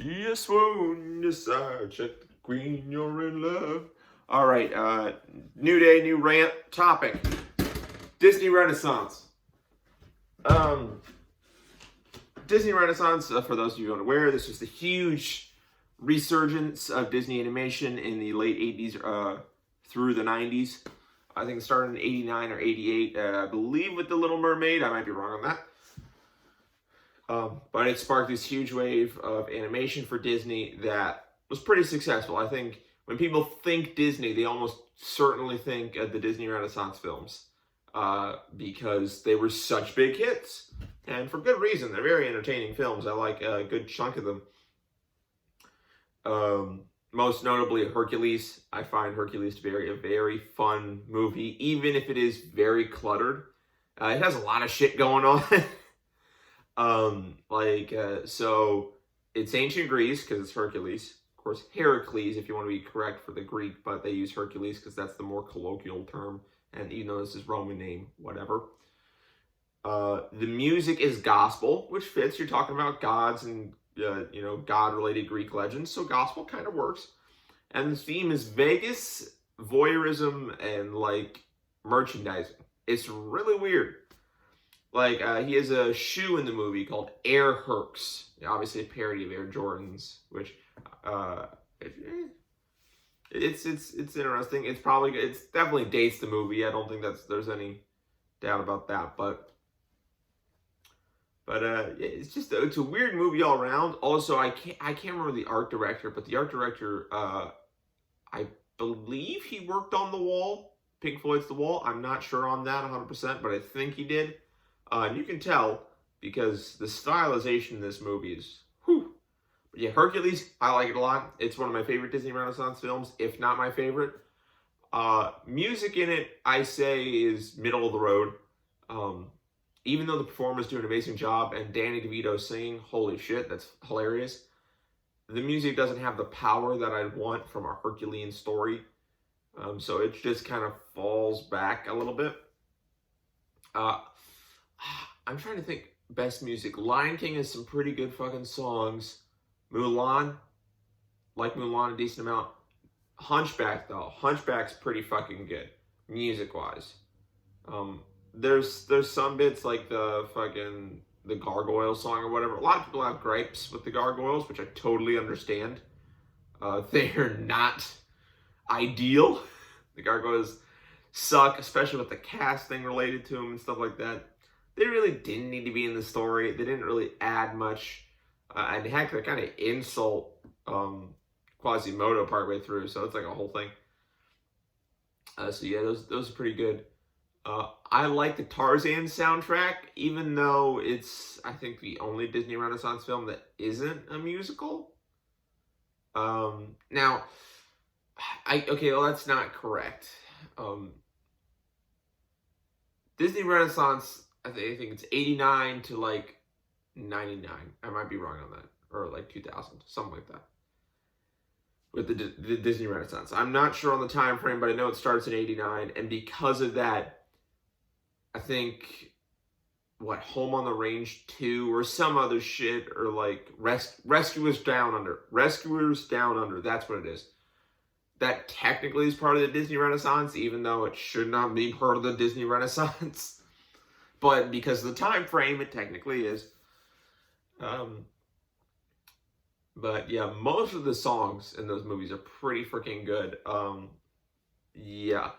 Yes, swoon, yes, I check the queen, you're in love. All right, new day, new rant topic. Disney Renaissance. Um, Disney Renaissance, for those of you unaware, this was the huge resurgence of Disney animation in the late 80s through the 90s. I think it started in 89 or 88, I believe with The Little Mermaid. I might be wrong on that. But it sparked this huge wave of animation for Disney that was pretty successful. I think when people think Disney, they almost certainly think of the Disney Renaissance films because they were such big hits. And for good reason. They're very entertaining films. I like a good chunk of them. Most notably Hercules. I find Hercules to be a very fun movie, even if it is very cluttered. It has a lot of shit going on. So it's ancient Greece because it's Hercules. Of course, Heracles, if you want to be correct for the Greek, but they use Hercules because that's the more colloquial term. And even though this is Roman name, whatever. The music is gospel, which fits. You're talking about gods and, God-related Greek legends. So gospel kind of works. And the theme is Vegas, voyeurism, and, merchandising. It's really weird. He has a shoe in the movie called Air Hercs. Obviously a parody of Air Jordans, which, it's interesting. It's definitely dates the movie. I don't think there's any doubt about that. But it's a weird movie all around. Also, I can't remember the art director, but the art director, I believe he worked on The Wall, Pink Floyd's The Wall. I'm not sure on that 100%, but I think he did. And you can tell because the stylization in this movie is whew. But yeah, Hercules, I like it a lot. It's one of my favorite Disney Renaissance films, if not my favorite. Music in it, I say, is middle of the road. Even though the performers do an amazing job and Danny DeVito singing, holy shit, that's hilarious. The music doesn't have the power that I'd want from a Herculean story. So it just kind of falls back a little bit. I'm trying to think best music. Lion King has some pretty good fucking songs. Mulan, like Mulan a decent amount. Hunchback though, Hunchback's pretty fucking good, music-wise. There's some bits like the gargoyle song or whatever. A lot of people have gripes with the gargoyles, which I totally understand. They are not ideal. The gargoyles suck, especially with the casting related to them and stuff like that. They really didn't need to be in the story. They didn't really add much. And heck, they kind of insult Quasimodo partway through, so it's like a whole thing. So yeah, those are pretty good. I like the Tarzan soundtrack, even though it's, I think, the only Disney Renaissance film that isn't a musical. Now, that's not correct. Disney Renaissance, I think it's 89 to 99. I might be wrong on that. Or 2000, something like that. With the Disney Renaissance. I'm not sure on the time frame, but I know it starts in 89. And because of that, I think, Home on the Range 2 or some other shit, or Rescuers Down Under. Rescuers Down Under, that's what it is. That technically is part of the Disney Renaissance, even though it should not be part of the Disney Renaissance. But because of the time frame, it technically is. But yeah, most of the songs in those movies are pretty freaking good. Yeah.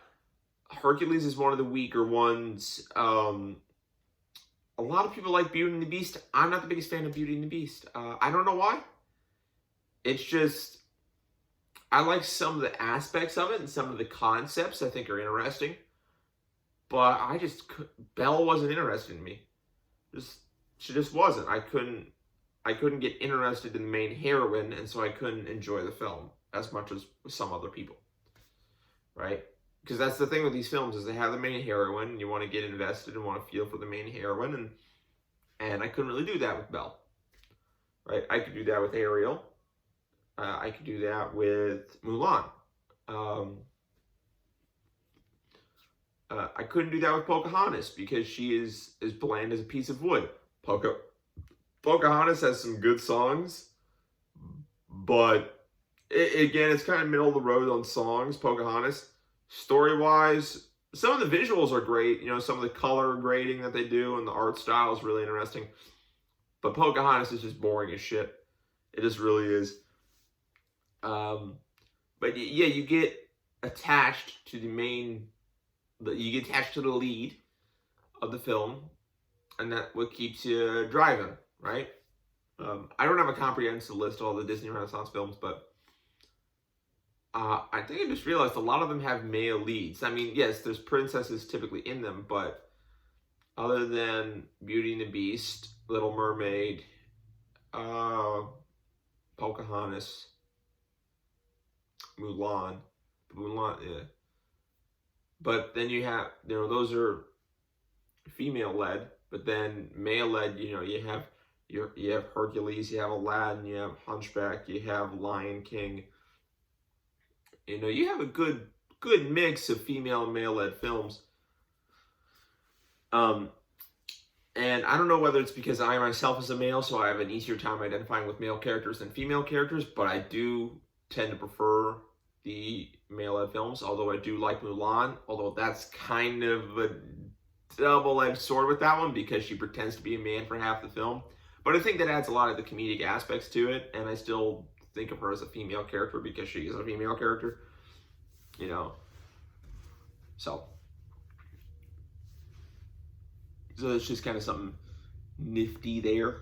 Hercules is one of the weaker ones. A lot of people like Beauty and the Beast. I'm not the biggest fan of Beauty and the Beast. I don't know why. It's just, I like some of the aspects of it and some of the concepts I think are interesting. But Belle wasn't interested in me. She just wasn't. I couldn't get interested in the main heroine, and so I couldn't enjoy the film as much as some other people. Right? Because that's the thing with these films, is they have the main heroine, and you want to get invested and want to feel for the main heroine, and I couldn't really do that with Belle. Right? I could do that with Ariel. I could do that with Mulan. I couldn't do that with Pocahontas because she is as bland as a piece of wood. Pocahontas has some good songs, But again, it's kind of middle of the road on songs. Pocahontas, story wise, some of the visuals are great. Some of the color grading that they do and the art style is really interesting. But Pocahontas is just boring as shit. It just really is. But yeah, you get attached to you get attached to the lead of the film, and that's what keeps you driving, right? I don't have a comprehensive list of all the Disney Renaissance films, but I think I just realized a lot of them have male leads. I mean, yes, there's princesses typically in them, but other than Beauty and the Beast, Little Mermaid, Pocahontas, Mulan, yeah. But then you have, those are female led, but then male led, you have Hercules, you have Aladdin, you have Hunchback, you have Lion King. You have a good mix of female and male led films. And I don't know whether it's because I myself is a male, so I have an easier time identifying with male characters than female characters, but I do tend to prefer the male-led films, although I do like Mulan, although that's kind of a double-edged sword with that one because she pretends to be a man for half the film. But I think that adds a lot of the comedic aspects to it, and I still think of her as a female character because she is a female character, So it's just kind of something nifty there.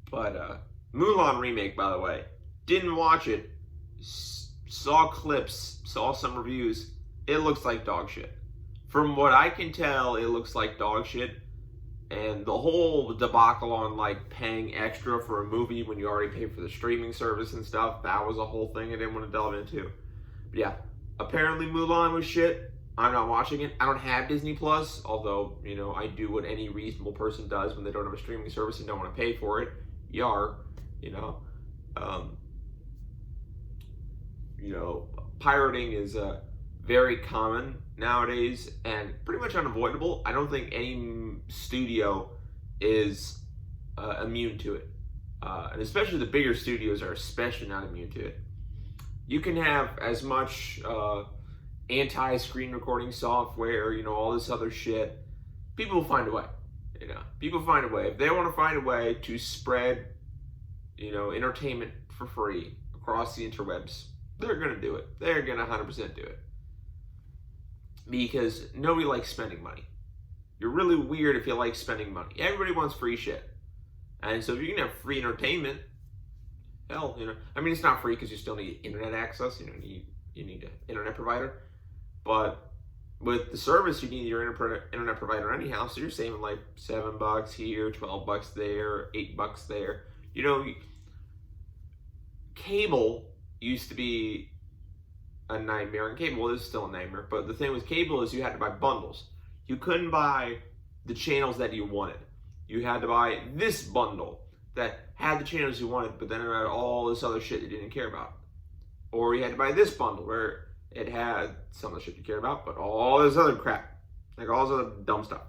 But Mulan Remake, by the way, didn't watch it, saw clips, saw some reviews. It looks like dog shit. From what I can tell, it looks like dog shit. And the whole debacle on paying extra for a movie when you already paid for the streaming service and stuff, that was a whole thing I didn't want to delve into. But yeah, apparently Mulan was shit. I'm not watching it. I don't have Disney Plus, although, I do what any reasonable person does when they don't have a streaming service and don't want to pay for it. Pirating is very common nowadays and pretty much unavoidable. I don't think any studio is immune to it. And especially the bigger studios are especially not immune to it. You can have as much anti-screen recording software, all this other shit. People will find a way. People find a way. If they want to find a way to spread, entertainment for free across the interwebs, they're going to do it. They're going to 100% do it. Because nobody likes spending money. You're really weird if you like spending money. Everybody wants free shit. And so if you can have free entertainment, hell, I mean, it's not free because you still need internet access. You need an internet provider. But with the service, you need your internet provider anyhow. So you're saving $7 here, $12 there, $8 there. Cable used to be a nightmare, and cable is still a nightmare. But the thing with cable is you had to buy bundles. You couldn't buy the channels that you wanted. You had to buy this bundle that had the channels you wanted, but then it had all this other shit you didn't care about. Or you had to buy this bundle where it had some of the shit you care about, but all this other crap, all this other dumb stuff.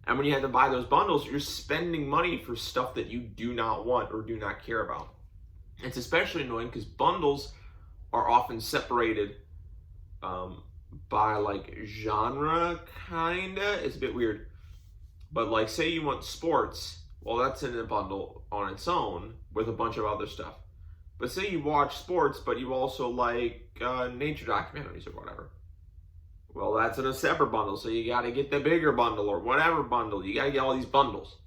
And when you had to buy those bundles, you're spending money for stuff that you do not want or do not care about. It's especially annoying because bundles are often separated by genre, kinda. It's a bit weird. But say you want sports, well, that's in a bundle on its own with a bunch of other stuff. But say you watch sports, but you also like nature documentaries or whatever. Well, that's in a separate bundle, so you got to get the bigger bundle or whatever bundle. You got to get all these bundles,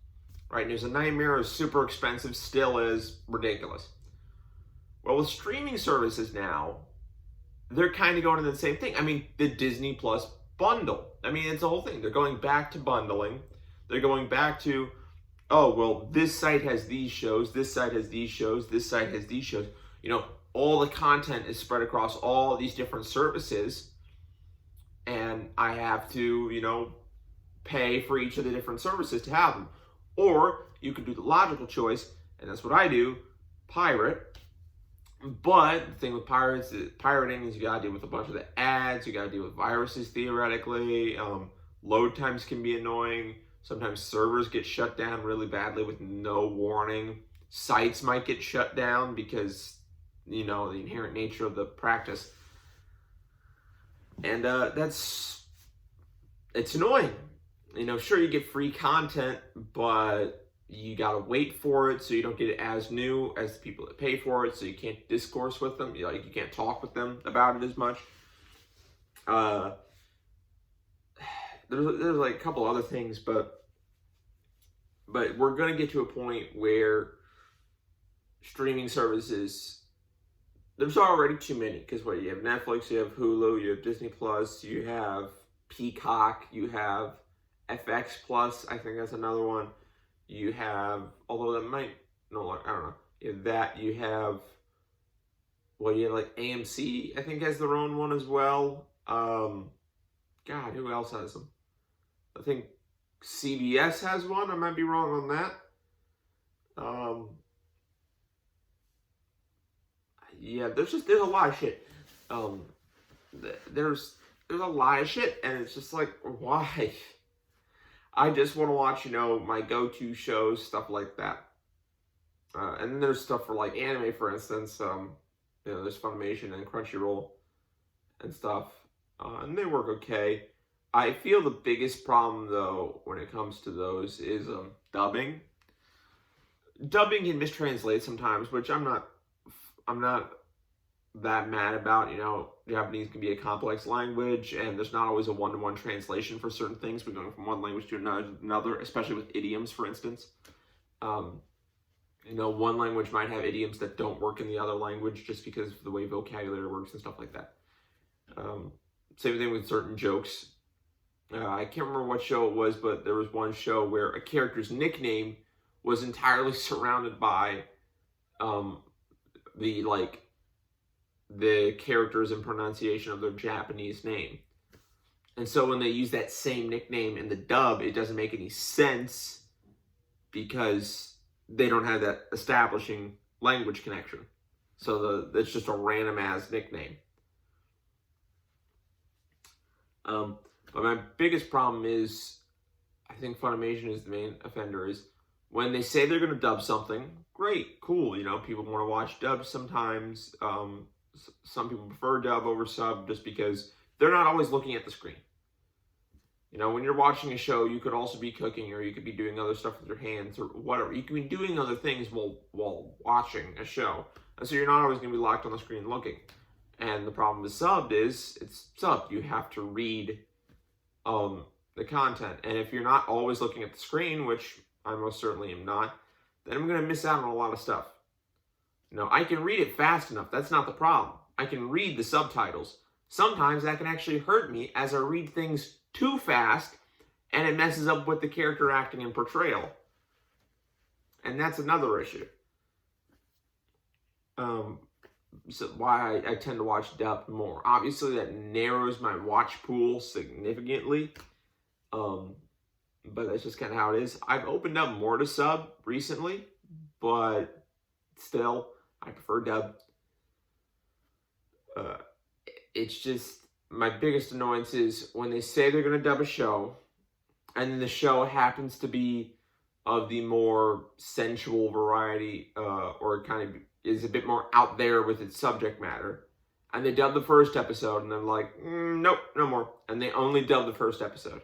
right? And there's a nightmare, is super expensive, still is ridiculous. Well, with streaming services now, they're kind of going to the same thing. I mean, the Disney Plus bundle. I mean, it's the whole thing. They're going back to bundling. They're going back to, oh, well, this site has these shows, this site has these shows, this site has these shows. All the content is spread across all these different services, and I have to, pay for each of the different services to have them. Or you could do the logical choice, and that's what I do, pirate. But the thing with pirating is you gotta deal with a bunch of the ads, you gotta deal with viruses theoretically, load times can be annoying, sometimes servers get shut down really badly with no warning, sites might get shut down because, the inherent nature of the practice. And it's annoying. Sure, you get free content, but you gotta wait for it, so you don't get it as new as the people that pay for it, so you can't discourse with them. You can't talk with them about it as much. There's like a couple other things, but we're gonna get to a point where streaming services, there's already too many, because you have Netflix, you have Hulu, you have Disney Plus, you have Peacock, you have FX Plus, I think that's another one. You have, although that might no, I don't know. You have that. You have like AMC, I think, has their own one as well. God, who else has them? I think CBS has one. I might be wrong on that. Yeah, there's a lot of shit. There's a lot of shit, and it's just like, why? I just want to watch, my go-to shows, stuff like that. And then there's stuff for like anime, for instance. There's Funimation and Crunchyroll and stuff, and they work okay. I feel the biggest problem, though, when it comes to those is dubbing. Dubbing can mistranslate sometimes, which I'm not that mad about. Japanese can be a complex language, and there's not always a one-to-one translation for certain things. We're going from one language to another, especially with idioms, for instance. One language might have idioms that don't work in the other language just because of the way vocabulary works and stuff like that. Same thing with certain jokes. I can't remember what show it was, but there was one show where a character's nickname was entirely surrounded by the characters and pronunciation of their Japanese name. And so when they use that same nickname in the dub, it doesn't make any sense because they don't have that establishing language connection. So it's just a random ass nickname. But my biggest problem is, I think Funimation is the main offender, is when they say they're going to dub something, great, cool. People want to watch dubs sometimes. Some people prefer dub over sub just because they're not always looking at the screen. When you're watching a show, you could also be cooking, or you could be doing other stuff with your hands, or whatever. You could be doing other things while watching a show. And so you're not always going to be locked on the screen looking. And the problem with subbed is, it's subbed. You have to read the content. And if you're not always looking at the screen, which I most certainly am not, then I'm going to miss out on a lot of stuff. I can read it fast enough. That's not the problem. I can read the subtitles. Sometimes that can actually hurt me as I read things too fast, and it messes up with the character acting and portrayal. And that's another issue. So why I tend to watch dub more. Obviously, that narrows my watch pool significantly. But that's just kind of how it is. I've opened up more to sub recently, but still, I prefer dub. It's just, my biggest annoyance is when they say they're going to dub a show, and then the show happens to be of the more sensual variety, or kind of is a bit more out there with its subject matter, and they dub the first episode, and then like, nope, no more, and they only dub the first episode.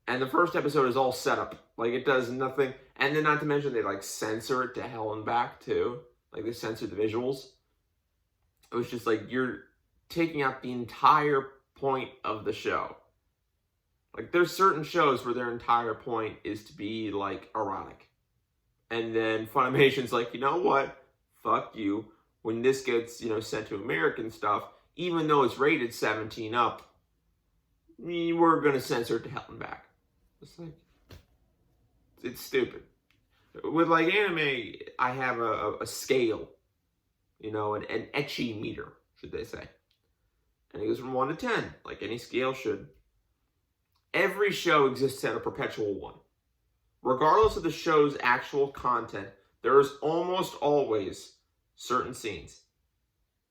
And the first episode is all set up. Like, it does nothing. And then not to mention, they like censor it to hell and back too. Like, they censor the visuals. It was just like, you're taking out the entire point of the show. Like, there's certain shows where their entire point is to be like erotic. And then Funimation's like, you know what? Fuck you. When this gets, sent to American stuff, even though it's rated 17 up, we're going to censor it to hell and back. It's like, it's stupid. With like anime, I have a scale, an ecchi meter, should they say. And it goes from 1 to 10, like any scale should. Every show exists at a perpetual 1. Regardless of the show's actual content, there is almost always certain scenes.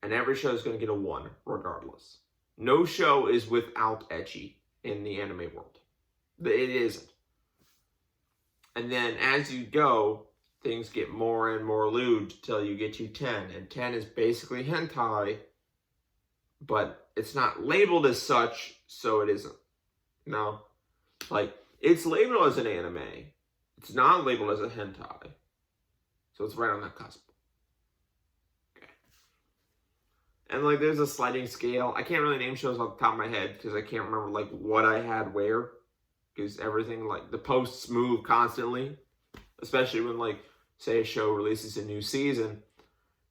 And every show is going to get a 1, regardless. No show is without ecchi in the anime world. It isn't. And then as you go, things get more and more lewd till you get to 10. And 10 is basically hentai, but it's not labeled as such, so it isn't. No. Like, it's labeled as an anime. It's not labeled as a hentai. So it's right on that cusp. Okay. And, like, there's a sliding scale. I can't really name shows off the top of my head because I can't remember, like, what I had where. Because everything, like, the posts move constantly. Especially when, like, say a show releases a new season.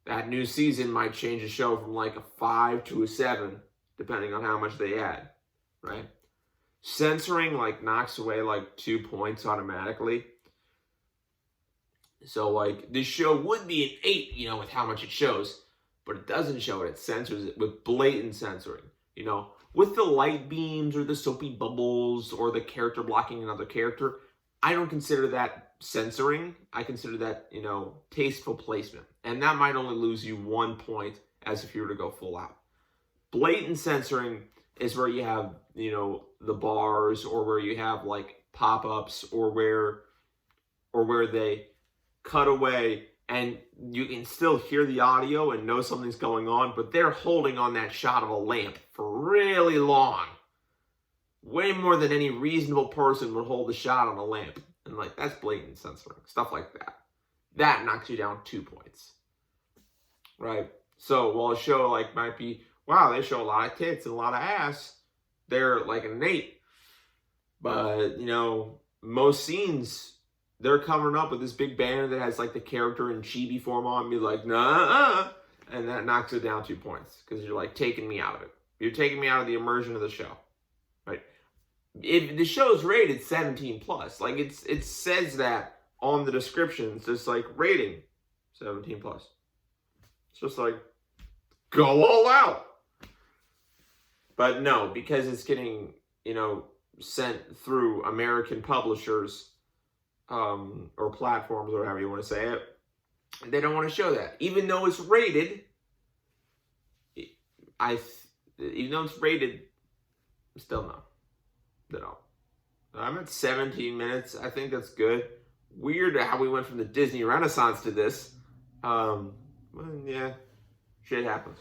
That new season might change the show from, like, a 5 to a 7, depending on how much they add, right? Censoring, like, knocks away, like, 2 points automatically. So, like, this show would be an 8, you know, with how much it shows. But it doesn't show it. It censors it with blatant censoring, you know. With the light beams or the soapy bubbles or the character blocking another character, I don't consider that censoring. I consider that, you know, tasteful placement. And that might only lose you 1 point as if you were to go full out. Blatant censoring is where you have, you know, the bars, or where you have, like, pop-ups, or where they cut away and you can still hear the audio and know something's going on, but they're holding on that shot of a lamp for really long. Way more than any reasonable person would hold a shot on a lamp. And, like, that's blatant censoring. Stuff like that. That knocks you down 2 points. Right? So, while a show, like, might be, wow, they show a lot of tits and a lot of ass, they're, like, an 8. But, you know, most scenes, they're covering up with this big banner that has, like, the character in chibi form on, and be like, nah, and that knocks it down 2 points. Because you're, like, taking me out of it. You're taking me out of the immersion of the show. Right? If the show's rated 17 plus, like, it says that on the description. It's just like rating 17 plus. It's just like, go all out. But no, because it's getting, you know, sent through American publishers, or platforms, or however you want to say it, they don't want to show that. Even though it's rated, still no. They don't. I'm at 17 minutes. I think that's good. Weird how we went from the Disney Renaissance to this. Well, yeah, shit happens.